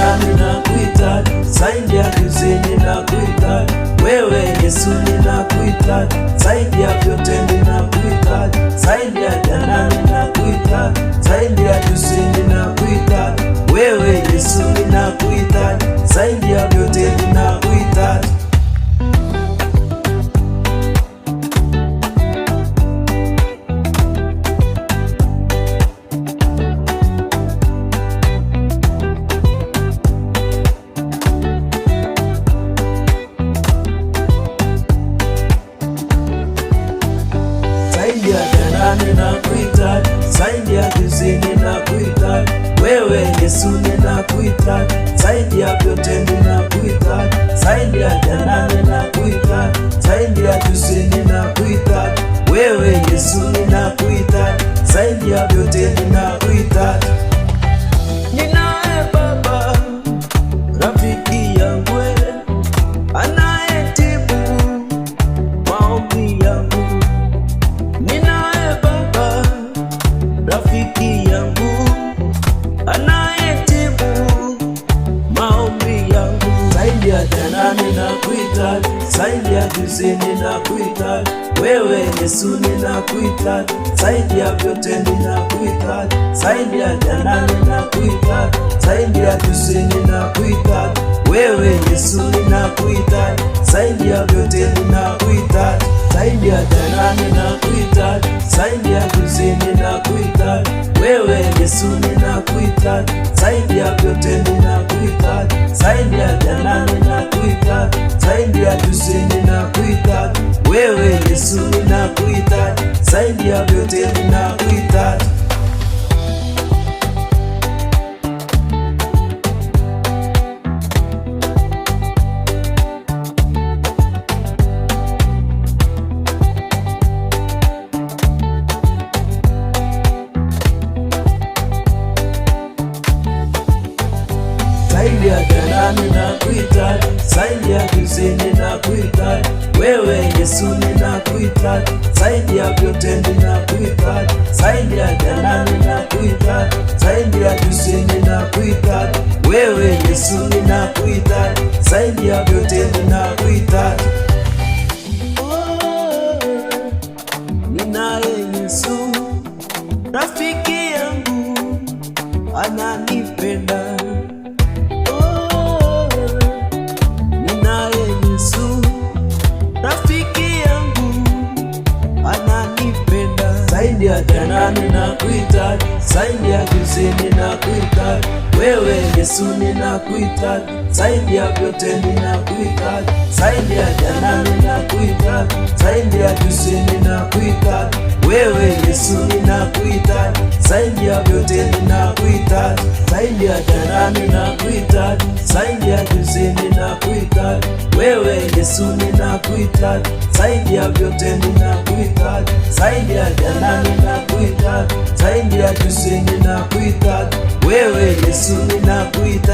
jana ninakuhitaji, zaidi ya juzi ninakuhitaji, wewe Yesu ninakuhitaji, zaidi ya vyote ninakuhitaji, zaidi ya jana ninakuhitaji, zaidi ya juzi ninakuhitaji, wewe Yesu ninakuhitaji, zaidi ya vyote ninakuhitaji. Zaidi ya jana ninakuhitaji, zaidi ya juzi ninakuhitaji, wewe Yesu ninakuhitaji, zaidi ya vyote ninakuhitaji, zaidi ya jana ninakuhitaji, zaidi ya juzi ninakuhitaji, wewe Yesu ninakuhitaji, zaidi ya vyote ninakuhitaji. Ninaye Baba rafiki yangu anayetibu maombi yangu, rafiki yangu anayetibu maombi yangu. Zaidi ya jana ninakuhitaji, zaidi ya juzi ninakuhitaji, wewe Yesu ninakuhitaji, zaidi ya vyote ninakuhitaji, zaidi ya jana ninakuhitaji, zaidi ya juzi ninakuhitaji, wewe Yesu ninakuhitaji, zaidi ya vyote ninakuhitaji. Zaidi ya jana ninakuhitaji, zaidi ya juzi ninakuhitaji, wewe Yesu ninakuhitaji, zaidi ya vyote ninakuhitaji, zaidi ya jana ninakuhitaji, zaidi ya juzi ninakuhitaji, wewe Yesu ninakuhitaji, zaidi ya vyote ninakuhitaji. Zaidi ya jana ninakuhitaji, zaidi ya juzi ninakuhitaji, wewe Yesu ninakuhitaji, zaidi ya vyote ninakuhitaji, zaidi ya jana ninakuhitaji, zaidi ya juzi ninakuhitaji, wewe Yesu ninakuhitaji, zaidi ya vyote ninakuhitaji. Ninaye Yesu rafiki yangu ananipenda, rafiki yangu ananipenda. Zaidi ya jana ninakuhitaji, zaidi ya juzi ninakuhitaji, wewe Yesu ninakuhitaji, zaidi ya vyote ninakuhitaji, zaidi ya jana ninakuhitaji, zaidi ya juzi ninakuhitaji, wewe Yesu ninakuhitaji, zaidi ya vyote ninakuhitaji. Zaidi ya jana ninakuhitaji, zaidi ya juzi ninakuhitaji, wewe Yesu ninakuhitaji, zaidi ya vyote ninakuhitaji, zaidi ya jana ninakuhitaji, zaidi ya juzi ninakuhitaji, wewe Yesu ninakuhitaji.